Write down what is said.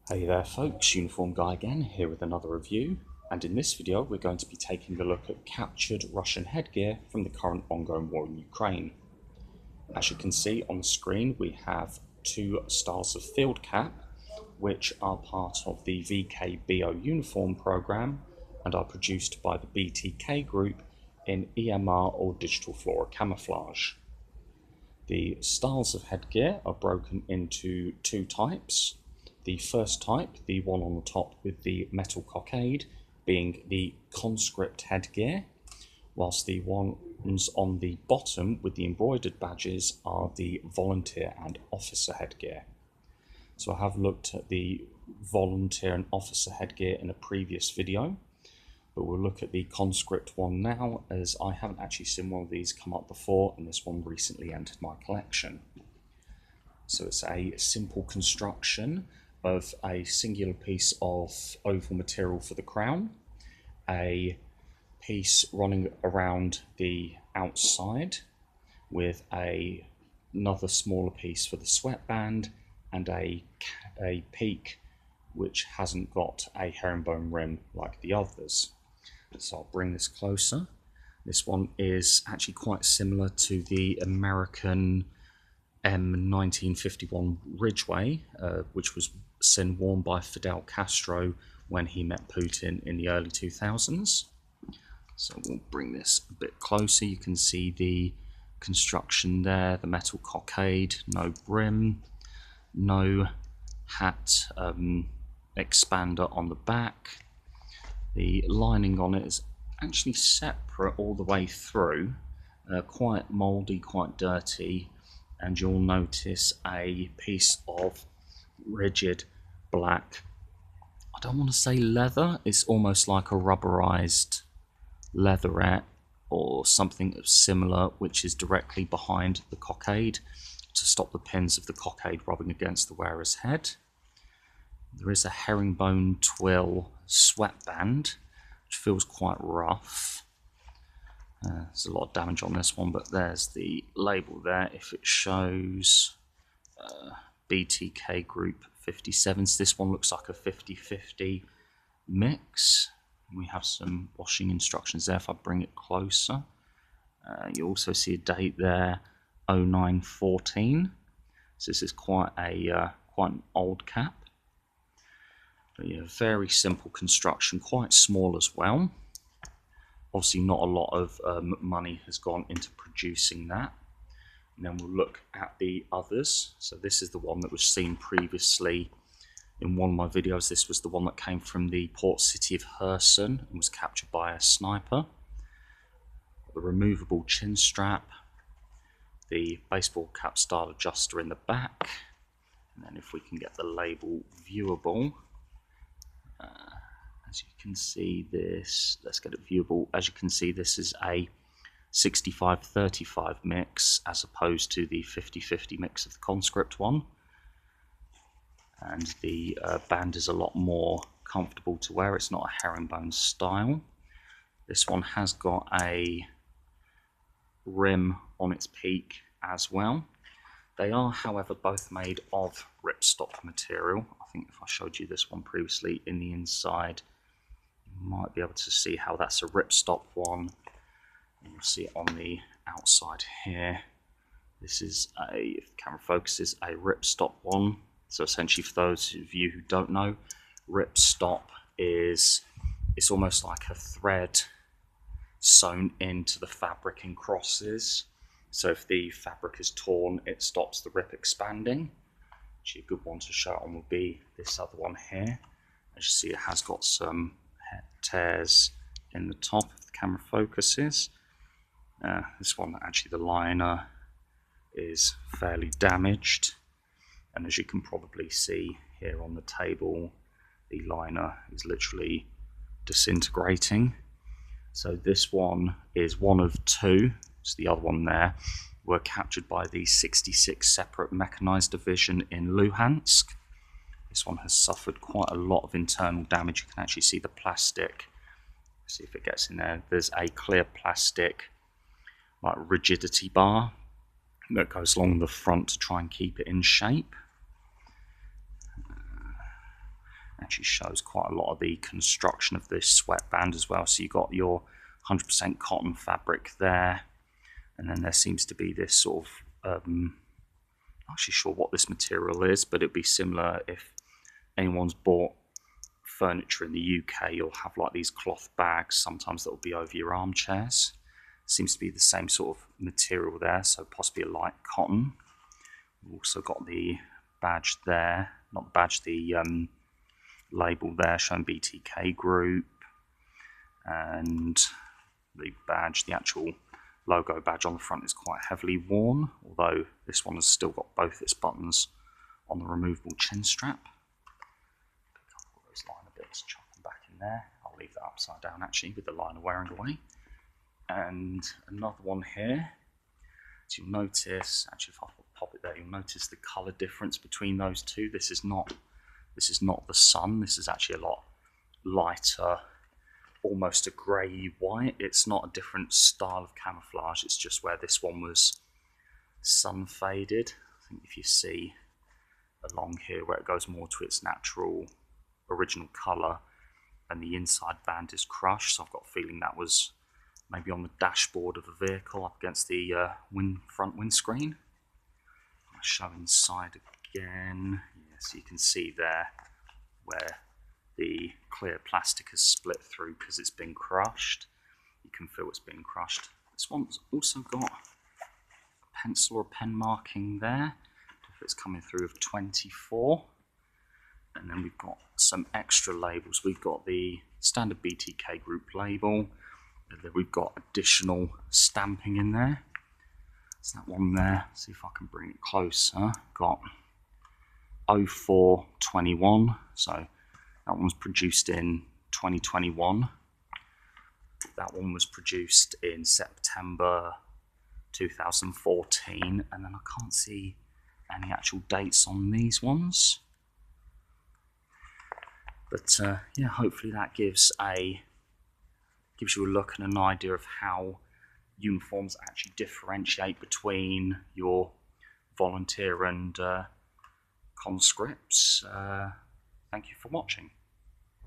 Hey there folks, Uniform Guy again, here with another review, and in this video we're going to be taking a look at captured Russian headgear from the current ongoing war in Ukraine. As you can see on the screen, we have two styles of field cap, which are part of the VKBO uniform program and are produced by the BTK group in EMR or digital flora camouflage. The styles of headgear are broken into two types. The first type, the one on the top with the metal cockade, being the conscript headgear, whilst the ones on the bottom with the embroidered badges are the volunteer and officer headgear. So I have looked at the volunteer and officer headgear in a previous video, but we'll look at the conscript one now, as I haven't actually seen one of these come up before, and this one recently entered my collection. So it's a simple construction of a singular piece of oval material for the crown, a piece running around the outside with another smaller piece for the sweatband, and a peak which hasn't got a herringbone rim like the others. So I'll bring this closer. This one is actually quite similar to the American M1951 Ridgeway, which was seen worn by Fidel Castro when he met Putin in the early 2000s. So we'll bring this a bit closer. You can see the construction there, the metal cockade, no brim, no hat expander on the back. The lining on it is actually separate all the way through, quite mouldy, quite dirty, and you'll notice a piece of rigid black, I don't want to say leather, it's almost like a rubberized leatherette or something similar, which is directly behind the cockade to stop the pins of the cockade rubbing against the wearer's head. There is a herringbone twill sweatband, which feels quite rough. There's a lot of damage on this one, but there's the label there. If it shows BTK Group 57s, this one looks like a 50-50 mix. We have some washing instructions there if I bring it closer. You also see a date there, 0914. So this is quite an old cap. But yeah, very simple construction, quite small as well. Obviously not a lot of money has gone into producing that. And then we'll look at the others. So this is the one that was seen previously in one of my videos. This was the one that came from the port city of Kherson and was captured by a sniper. The removable chin strap, the baseball cap style adjuster in the back, and then if we can get the label viewable, as you can see this, let's get it viewable. As you can see, this is a 65-35 mix as opposed to the 50-50 mix of the conscript one, and the band is a lot more comfortable to wear. It's not a herringbone style. This one has got a rim on its peak as well. They are, however, both made of ripstop material. I think if I showed you this one previously in the inside, you might be able to see how that's a ripstop one. You'll see it on the outside here. This is if the camera focuses, a ripstop one. So essentially, for those of you who don't know, ripstop is, it's almost like a thread sewn into the fabric in crosses. So if the fabric is torn, it stops the rip expanding. Actually, a good one to show on would be this other one here. As you see, it has got some tears in the top if the camera focuses. This one, actually, the liner is fairly damaged, and as you can probably see here on the table, the liner is literally disintegrating. So this one is one of two. So the other one there were captured by the 66th Separate Mechanized Division in Luhansk. This one has suffered quite a lot of internal damage. You can actually see the plastic. See if it gets in there. There's a clear plastic like rigidity bar that goes along the front to try and keep it in shape. Actually shows quite a lot of the construction of this sweatband as well. So you got your 100% cotton fabric there, and then there seems to be this sort of not actually sure what this material is, but it'd be similar if anyone's bought furniture in the UK. You'll have like these cloth bags sometimes that will be over your armchairs. Seems to be the same sort of material there, so possibly a light cotton. We've also got the badge there, not the badge, the label there showing BTK Group, and the badge, the actual logo badge on the front is quite heavily worn, although this one has still got both its buttons on the removable chin strap. Pick up all those liner bits, chuck them back in there. I'll leave that upside down actually with the liner wearing away. And another one here. So you'll notice, actually if I pop it there, you'll notice the colour difference between those two. This is not the sun. This is actually a lot lighter, almost a grey white. It's not a different style of camouflage, it's just where this one was sun faded. I think if you see along here where it goes more to its natural original colour and the inside band is crushed, so I've got a feeling that was maybe on the dashboard of a vehicle up against the front windscreen. I'll show inside again. Yeah, so you can see there where the clear plastic has split through because it's been crushed. You can feel it's been crushed. This one's also got a pencil or pen marking there, if it's coming through, of 24. And then we've got some extra labels. We've got the standard BTK Group label, and then we've got additional stamping in there. It's that one there. See if I can bring it closer. Got 0421, so that one was produced in 2021. That one was produced in September 2014, and then I can't see any actual dates on these ones. But yeah, hopefully that gives you a look and an idea of how uniforms actually differentiate between your volunteer and conscripts. Thank you for watching.